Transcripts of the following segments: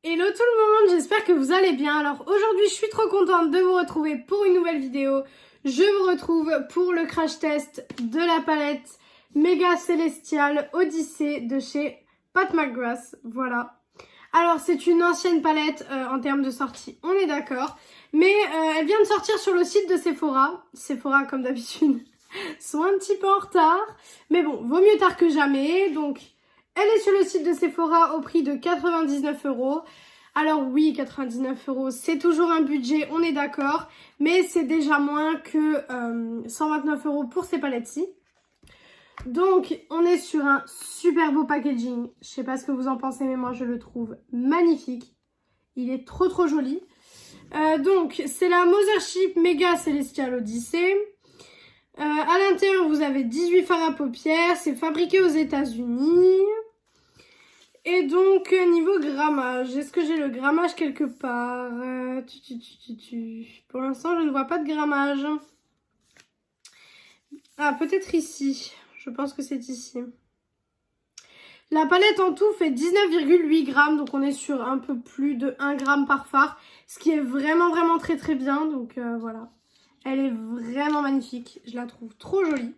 Hello tout le monde, j'espère que vous allez bien. Alors aujourd'hui je suis trop contente de vous retrouver pour une nouvelle vidéo. Je vous retrouve pour le crash test de la palette Mega Celestial Odyssey de chez Pat McGrath. Voilà. Alors c'est une ancienne palette en termes de sortie, on est d'accord. Mais elle vient de sortir sur le site de Sephora. Sephora comme d'habitude sont un petit peu en retard. Mais bon, vaut mieux tard que jamais. Donc elle est sur le site de Sephora au prix de 99 €. Alors oui, 99 €, c'est toujours un budget, on est d'accord. Mais c'est déjà moins que 129 € pour ces palettes-ci. Donc, on est sur un super beau packaging. Je sais pas ce que vous en pensez, mais moi, je le trouve magnifique. Il est trop joli. Donc, c'est la Mothership Mega Celestial Odyssey. À l'intérieur, vous avez 18 fards à paupières. C'est fabriqué aux États-Unis. Et donc, niveau grammage, est-ce que j'ai le grammage quelque part? Pour l'instant, je ne vois pas de grammage. Ah, peut-être ici. Je pense que c'est ici. La palette en tout fait 19,8 grammes. Donc, on est sur un peu plus de 1 gramme par fard. Ce qui est vraiment très bien. Donc, voilà. Elle est vraiment magnifique. Je la trouve trop jolie.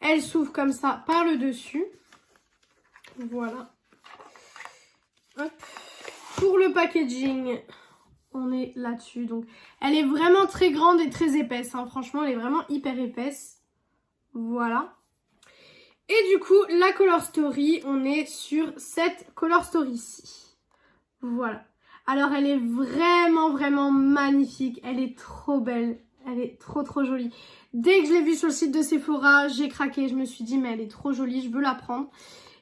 Elle s'ouvre comme ça par le dessus. Voilà. Hop. Pour le packaging, on est là-dessus. Donc, elle est vraiment très grande et très épaisse. Hein. Franchement, elle est vraiment hyper épaisse. Voilà. Et du coup, la Color Story, on est sur cette Color Story-ci. Voilà. Alors, elle est vraiment magnifique. Elle est trop belle. Elle est trop jolie. Dès que je l'ai vue sur le site de Sephora, j'ai craqué. Je me suis dit, mais elle est trop jolie, je veux la prendre.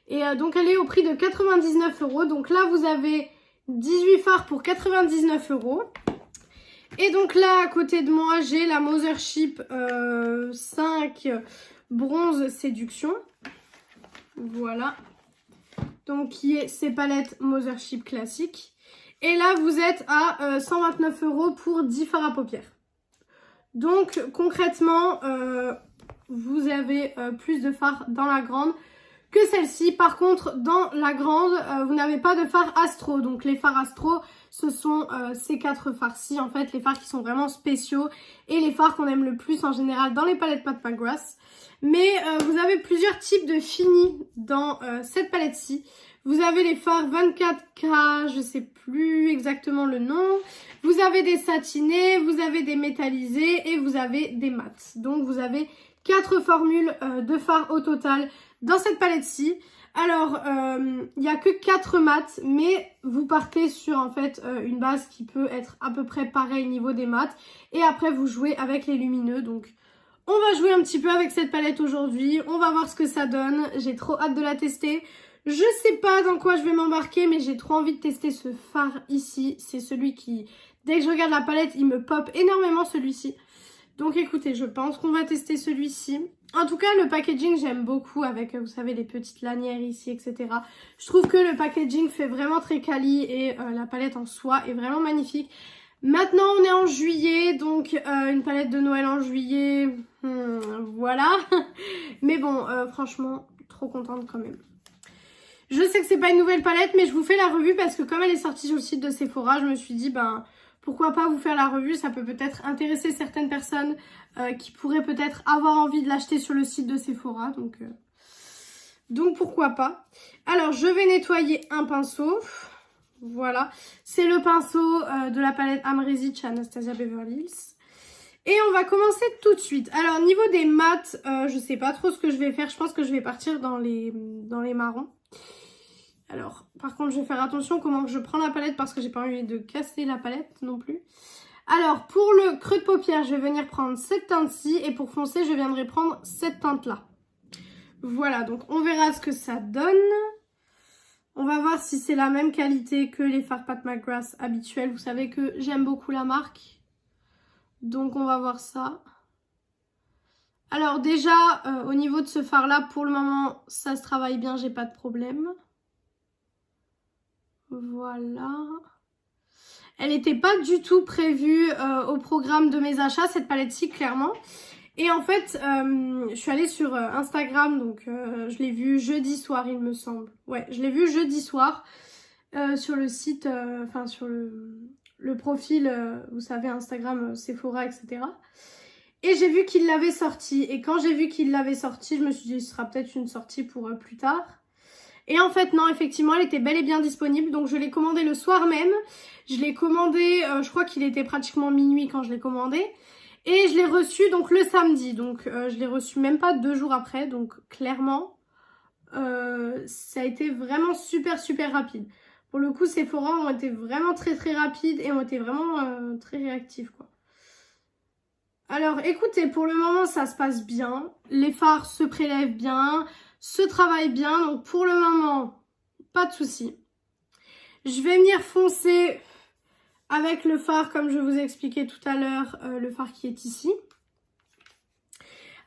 Et donc, elle est au prix de 99 €. Donc là, vous avez 18 fards pour 99 €. Et donc là, à côté de moi, j'ai la Mothership 5 Bronze Séduction. Voilà. Donc, qui est ces palettes Mothership classiques. Et là, vous êtes à 129 € pour 10 fards à paupières. Donc, concrètement, vous avez plus de fards dans la grande que celle-ci. Par contre, dans la grande, vous n'avez pas de fard astro. Donc les fards astro, ce sont ces 4 fards-ci, en fait, les fards qui sont vraiment spéciaux et les fards qu'on aime le plus en général dans les palettes Pat McGrath. Mais vous avez plusieurs types de finis dans cette palette-ci. Vous avez les fards 24K, je sais plus exactement le nom. Vous avez des satinés, vous avez des métallisés et vous avez des mats. Donc vous avez 4 formules de fards au total dans cette palette-ci. Alors, il n'y a que 4 mats, mais vous partez sur en fait une base qui peut être à peu près pareil niveau des mats. Et après, vous jouez avec les lumineux. Donc, on va jouer un petit peu avec cette palette aujourd'hui. On va voir ce que ça donne. J'ai trop hâte de la tester. Je sais pas dans quoi je vais m'embarquer, mais j'ai trop envie de tester ce fard ici. C'est celui qui, dès que je regarde la palette, il me pop énormément celui-ci. Donc écoutez, je pense qu'on va tester celui-ci. En tout cas, le packaging, j'aime beaucoup avec, vous savez, les petites lanières ici, etc. Je trouve que le packaging fait vraiment très quali et la palette en soi est vraiment magnifique. Maintenant, on est en juillet, donc une palette de Noël en juillet, voilà. Mais bon, franchement, trop contente quand même. Je sais que c'est pas une nouvelle palette, mais je vous fais la revue parce que comme elle est sortie sur le site de Sephora, je me suis dit, ben, pourquoi pas vous faire la revue, ça peut peut-être intéresser certaines personnes qui pourraient peut-être avoir envie de l'acheter sur le site de Sephora, donc pourquoi pas. Alors, je vais nettoyer un pinceau, voilà, c'est le pinceau de la palette Amrezy chez Anastasia Beverly Hills. Et on va commencer tout de suite. Alors, niveau des mats, je sais pas trop ce que je vais faire, je pense que je vais partir dans les marrons. Alors, par contre, je vais faire attention comment je prends la palette parce que j'ai pas envie de casser la palette non plus. Alors, pour le creux de paupière, je vais venir prendre cette teinte-ci et pour foncer, je viendrai prendre cette teinte-là. Voilà, donc on verra ce que ça donne. On va voir si c'est la même qualité que les fards Pat McGrath habituels. Vous savez que j'aime beaucoup la marque. Donc, on va voir ça. Alors déjà, au niveau de ce fard-là, pour le moment, ça se travaille bien, j'ai pas de problème. Voilà. Elle n'était pas du tout prévue au programme de mes achats, cette palette-ci, clairement. Et en fait, je suis allée sur Instagram, donc je l'ai vue jeudi soir, il me semble. Ouais, je l'ai vue jeudi soir. sur le site, enfin sur le profil, vous savez, Instagram, Sephora, etc. Et j'ai vu qu'il l'avait sorti. Et quand j'ai vu qu'il l'avait sorti, je me suis dit, ce sera peut-être une sortie pour plus tard. Et en fait, non, effectivement, elle était bel et bien disponible. Donc, je l'ai commandé le soir même. Je l'ai commandé, je crois qu'il était pratiquement minuit quand je l'ai commandé. Et je l'ai reçu donc le samedi. Donc, je l'ai reçu même pas 2 jours après. Donc, clairement, ça a été vraiment super, super rapide. Pour le coup, Sephora ont été vraiment très, très rapides et ont été vraiment très réactifs, quoi. Alors, écoutez, pour le moment, ça se passe bien. Les fards se prélèvent bien, se travaillent bien. Donc, pour le moment, pas de souci. Je vais venir foncer avec le fard, comme je vous ai expliqué tout à l'heure, le fard qui est ici.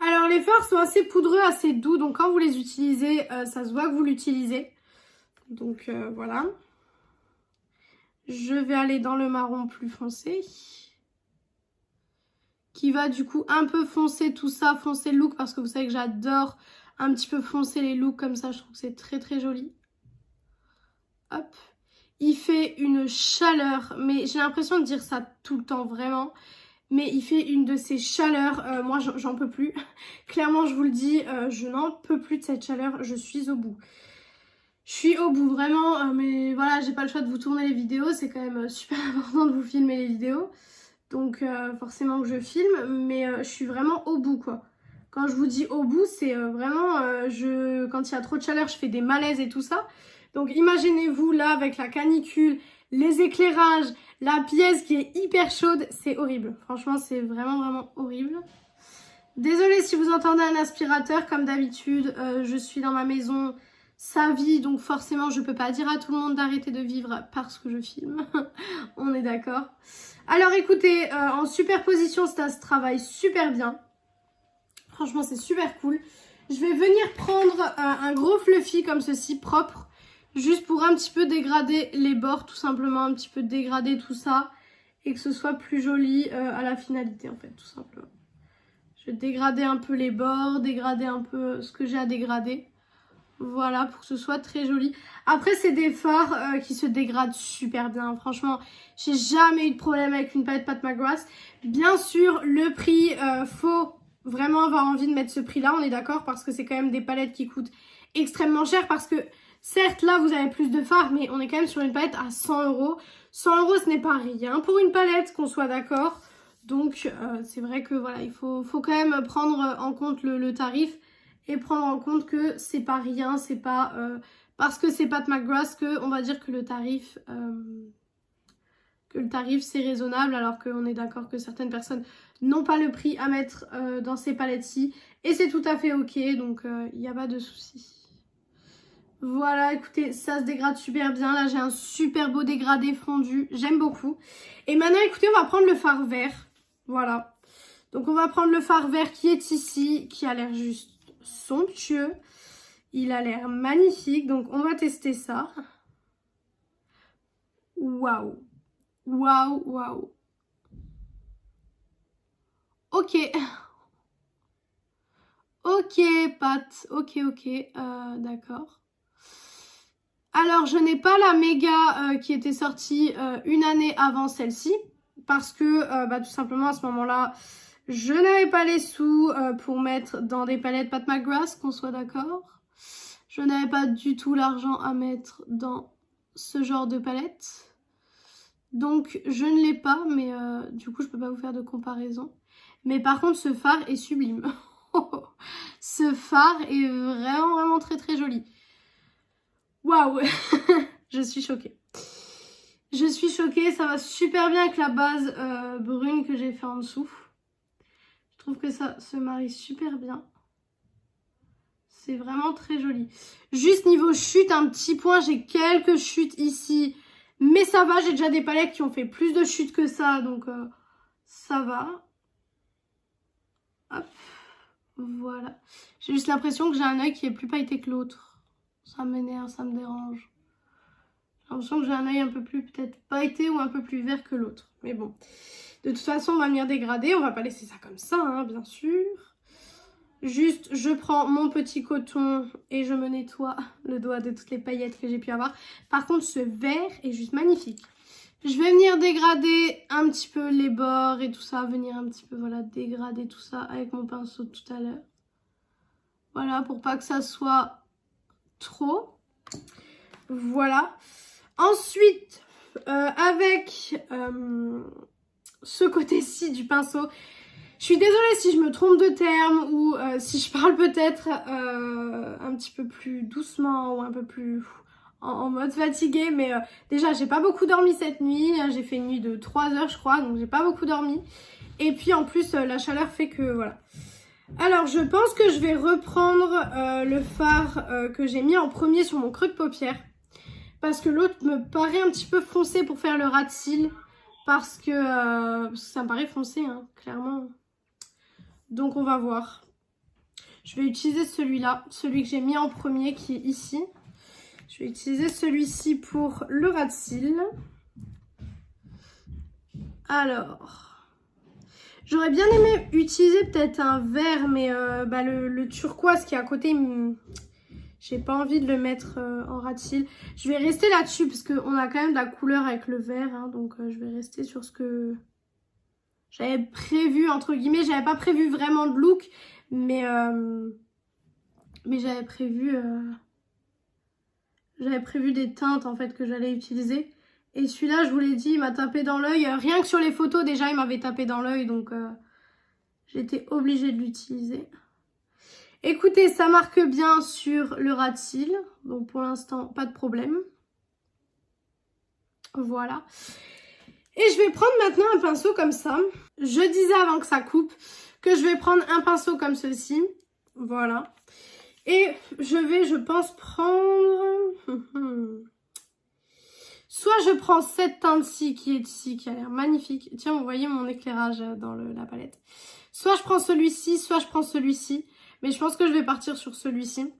Alors, les fards sont assez poudreux, assez doux. Donc, quand vous les utilisez, ça se voit que vous l'utilisez. Donc, voilà. Je vais aller dans le marron plus foncé, qui va du coup un peu foncer tout ça, foncer le look, parce que vous savez que j'adore un petit peu foncer les looks comme ça, je trouve que c'est très très joli. Hop. Il fait une chaleur, mais j'ai l'impression de dire ça tout le temps vraiment, mais il fait une de ces chaleurs, moi j'en peux plus. Clairement je vous le dis, je n'en peux plus de cette chaleur, je suis au bout. Je suis au bout vraiment, mais voilà, j'ai pas le choix de vous tourner les vidéos, c'est quand même super important de vous filmer les vidéos. Donc forcément que je filme, mais je suis vraiment au bout, quoi. Quand je vous dis au bout, c'est vraiment, quand il y a trop de chaleur, je fais des malaises et tout ça. Donc imaginez-vous là avec la canicule, les éclairages, la pièce qui est hyper chaude, c'est horrible. Franchement, c'est vraiment vraiment horrible. Désolée si vous entendez un aspirateur, comme d'habitude, je suis dans ma maison, ça vit, donc forcément je peux pas dire à tout le monde d'arrêter de vivre parce que je filme. On est d'accord. Alors écoutez, en superposition, ça se travaille super bien. Franchement, c'est super cool. Je vais venir prendre un gros fluffy comme ceci, propre. Juste pour un petit peu dégrader les bords, tout simplement. Un petit peu dégrader tout ça. Et que ce soit plus joli à la finalité, en fait, tout simplement. Je vais dégrader un peu les bords, dégrader un peu ce que j'ai à dégrader. Voilà, pour que ce soit très joli. Après, c'est des fards qui se dégradent super bien. Franchement, j'ai jamais eu de problème avec une palette Pat McGrath. Bien sûr, le prix, faut vraiment avoir envie de mettre ce prix-là, on est d'accord, parce que c'est quand même des palettes qui coûtent extrêmement cher. Parce que, certes, là, vous avez plus de fards, mais on est quand même sur une palette à 100 €. 100 €, ce n'est pas rien pour une palette, qu'on soit d'accord. Donc, c'est vrai que, voilà, il faut quand même prendre en compte le tarif. Et prendre en compte que c'est pas rien, c'est pas parce que c'est Pat McGrath que on va dire que le tarif c'est raisonnable, alors qu'on est d'accord que certaines personnes n'ont pas le prix à mettre dans ces palettes-ci. Et c'est tout à fait ok, donc il n'y a pas de souci. Voilà, écoutez, ça se dégrade super bien. Là, j'ai un super beau dégradé fondu, j'aime beaucoup. Et maintenant, écoutez, on va prendre le fard vert. Voilà. Donc, on va prendre le fard vert qui est ici, qui a l'air juste somptueux. Il a l'air magnifique. Donc, on va tester ça. Waouh. Waouh, waouh. Ok. Ok, Pat. Ok, ok. D'accord. Alors, je n'ai pas la méga qui était sortie une année avant celle-ci. Parce que, tout simplement, à ce moment-là, je n'avais pas les sous pour mettre dans des palettes Pat McGrath, qu'on soit d'accord. Je n'avais pas du tout l'argent à mettre dans ce genre de palette. Donc, je ne l'ai pas, mais du coup, je ne peux pas vous faire de comparaison. Mais par contre, ce fard est sublime. Ce fard est vraiment, vraiment très, très joli. Waouh. Je suis choquée. Je suis choquée, ça va super bien avec la base brune que j'ai fait en dessous. Je trouve que ça se marie super bien. C'est vraiment très joli. Juste niveau chute, un petit point, j'ai quelques chutes ici. Mais ça va, j'ai déjà des palettes qui ont fait plus de chutes que ça, donc ça va. Hop, voilà. J'ai juste l'impression que j'ai un œil qui est plus pailleté que l'autre. Ça m'énerve, ça me dérange. J'ai l'impression que j'ai un œil un peu plus peut-être pailleté ou un peu plus vert que l'autre. Mais bon, de toute façon, on va venir dégrader. On va pas laisser ça comme ça, hein, bien sûr. Juste, je prends mon petit coton et je me nettoie le doigt de toutes les paillettes que j'ai pu avoir. Par contre, ce vert est juste magnifique. Je vais venir dégrader un petit peu les bords et tout ça. Venir un petit peu, voilà, dégrader tout ça avec mon pinceau de tout à l'heure. Voilà, pour pas que ça soit trop. Voilà. Ensuite, avec ce côté-ci du pinceau, je suis désolée si je me trompe de terme ou si je parle peut-être un petit peu plus doucement ou un peu plus en mode fatigué. Mais déjà, j'ai pas beaucoup dormi cette nuit. J'ai fait une nuit de 3 heures, je crois, donc j'ai pas beaucoup dormi. Et puis en plus, la chaleur fait que voilà. Alors, je pense que je vais reprendre le fard que j'ai mis en premier sur mon creux de paupière. Parce que l'autre me paraît un petit peu foncé pour faire le ras de cils. Parce que ça me paraît foncé, hein, clairement. Donc, on va voir. Je vais utiliser celui-là, celui que j'ai mis en premier qui est ici. Je vais utiliser celui-ci pour le ras de cils. Alors... J'aurais bien aimé utiliser peut-être un vert, mais le turquoise qui est à côté, j'ai pas envie de le mettre en ras de cils. Je vais rester là-dessus parce qu'on a quand même de la couleur avec le vert, hein, donc je vais rester sur ce que j'avais prévu, entre guillemets. J'avais pas prévu vraiment de look, mais j'avais prévu des teintes en fait que j'allais utiliser. Et celui-là, je vous l'ai dit, il m'a tapé dans l'œil. Rien que sur les photos, déjà, il m'avait tapé dans l'œil. Donc, j'étais obligée de l'utiliser. Écoutez, ça marque bien sur le ras de cils. Donc, pour l'instant, pas de problème. Voilà. Et je vais prendre maintenant un pinceau comme ça. Je disais avant que ça coupe que je vais prendre un pinceau comme ceci. Voilà. Et je vais, je pense, prendre... Soit je prends cette teinte-ci qui est ici, qui a l'air magnifique. Tiens, vous voyez mon éclairage dans la palette. Soit je prends celui-ci, soit je prends celui-ci. Mais je pense que je vais partir sur celui-ci.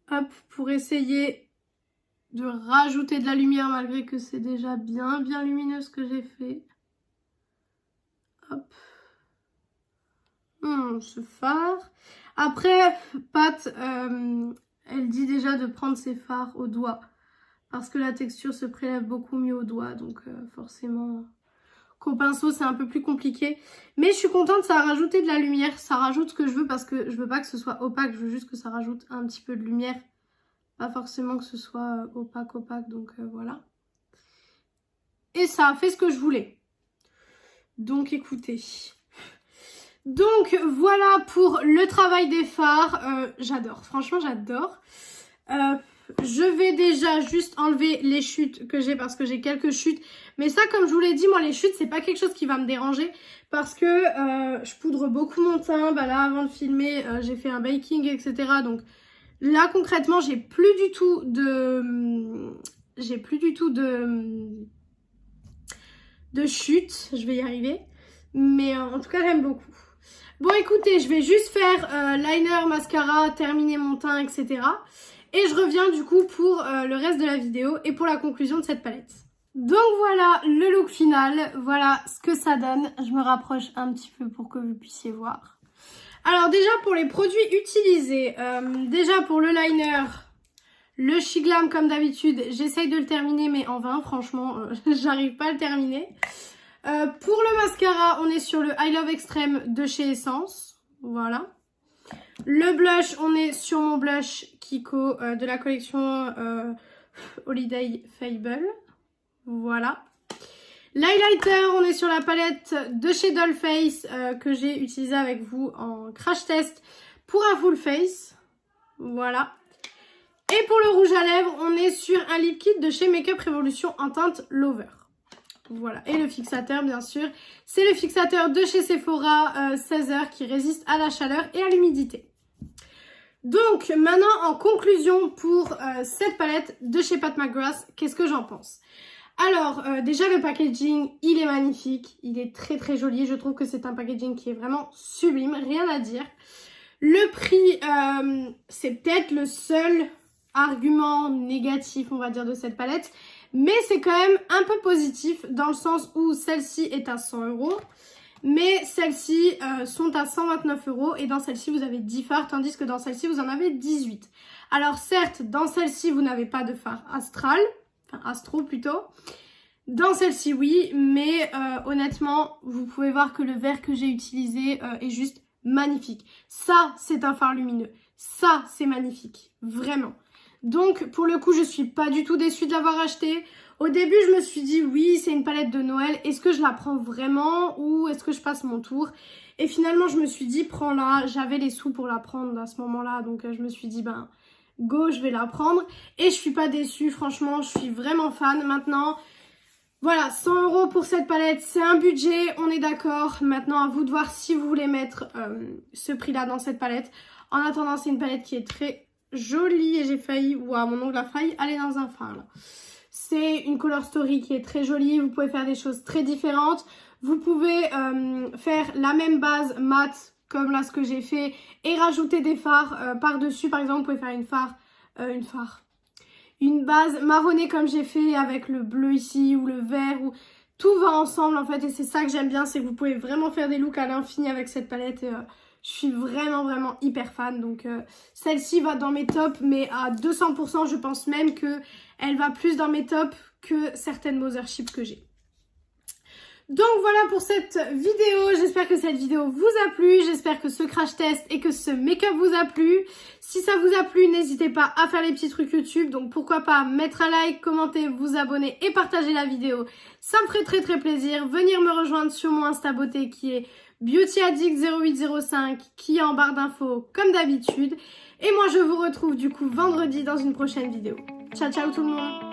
Hop, pour essayer de rajouter de la lumière malgré que c'est déjà bien lumineux ce que j'ai fait. Hop. Ce fard. Après, Pat, elle dit déjà de prendre ses fards au doigt. Parce que la texture se prélève beaucoup mieux au doigt. Donc forcément, qu'au pinceau, c'est un peu plus compliqué. Mais je suis contente, ça a rajouté de la lumière. Ça rajoute ce que je veux parce que je veux pas que ce soit opaque. Je veux juste que ça rajoute un petit peu de lumière. Pas forcément que ce soit opaque. Donc voilà. Et ça a fait ce que je voulais. Donc écoutez. Donc voilà pour le travail des fards. J'adore. Franchement, j'adore. Je vais déjà juste enlever les chutes que j'ai parce que j'ai quelques chutes. Mais ça, comme je vous l'ai dit, moi les chutes, c'est pas quelque chose qui va me déranger parce que je poudre beaucoup mon teint. Bah là, avant de filmer, j'ai fait un baking, etc. Donc là, concrètement, j'ai plus du tout de chutes. Je vais y arriver. Mais en tout cas, j'aime beaucoup. Bon, écoutez, je vais juste faire liner, mascara, terminer mon teint, etc. Et je reviens du coup pour le reste de la vidéo et pour la conclusion de cette palette. Donc voilà le look final, voilà ce que ça donne. Je me rapproche un petit peu pour que vous puissiez voir. Alors déjà pour les produits utilisés, déjà pour le liner, le Shiglam comme d'habitude, j'essaye de le terminer mais en vain franchement, j'arrive pas à le terminer. Pour le mascara, on est sur le I Love Extreme de chez Essence, voilà. Le blush, on est sur mon blush Kiko de la collection Holiday Fable. Voilà. L'highlighter, on est sur la palette de chez Dollface que j'ai utilisé avec vous en crash test pour un full face. Voilà. Et pour le rouge à lèvres, on est sur un lip kit de chez Makeup Revolution en teinte Lover. Voilà, et le fixateur bien sûr, c'est le fixateur de chez Sephora 16h qui résiste à la chaleur et à l'humidité. Donc maintenant en conclusion pour cette palette de chez Pat McGrath, qu'est-ce que j'en pense? Alors déjà le packaging il est magnifique, il est très joli, je trouve que c'est un packaging qui est vraiment sublime, rien à dire. Le prix c'est peut-être le seul argument négatif on va dire de cette palette. Mais c'est quand même un peu positif dans le sens où celle-ci est à 100 €. Mais celles-ci sont à 129 € et dans celle-ci vous avez 10 fards tandis que dans celle-ci vous en avez 18. Alors certes, dans celle-ci vous n'avez pas de fard astral, enfin astro plutôt. Dans celle-ci oui, mais honnêtement vous pouvez voir que le vert que j'ai utilisé est juste magnifique. Ça c'est un fard lumineux, ça c'est magnifique, vraiment. Donc pour le coup je suis pas du tout déçue de l'avoir acheté. Au début je me suis dit oui c'est une palette de Noël, est-ce que je la prends vraiment ou est-ce que je passe mon tour? Et finalement je me suis dit prends-la, j'avais les sous pour la prendre à ce moment-là donc je me suis dit ben go je vais la prendre. Et je suis pas déçue, franchement je suis vraiment fan. Maintenant voilà, 100 € pour cette palette, c'est un budget, on est d'accord. Maintenant, à vous de voir si vous voulez mettre ce prix-là dans cette palette. En attendant, c'est une palette qui est très jolie et j'ai failli, ouah, mon ongle a failli aller dans un fard là. C'est une color story qui est très jolie, vous pouvez faire des choses très différentes. Vous pouvez faire la même base mat, comme là ce que j'ai fait, et rajouter des fards par-dessus. Par exemple, vous pouvez faire une base marronnée comme j'ai fait avec le bleu ici ou le vert. Ou... Tout va ensemble en fait et c'est ça que j'aime bien, c'est que vous pouvez vraiment faire des looks à l'infini avec cette palette. Et, je suis vraiment hyper fan. Donc celle-ci va dans mes tops mais à 200%. Je pense même qu'elle va plus dans mes tops que certaines Mothership que j'ai. Donc voilà pour cette vidéo, j'espère que cette vidéo vous a plu, j'espère que ce crash test et que ce make-up vous a plu. Si ça vous a plu, n'hésitez pas à faire les petits trucs YouTube, donc pourquoi pas mettre un like, commenter, vous abonner et partager la vidéo. Ça me ferait très plaisir. Venir me rejoindre sur mon Insta beauté qui est beautyaddict0805 qui est en barre d'infos comme d'habitude. Et moi je vous retrouve du coup vendredi dans une prochaine vidéo. Ciao tout le monde.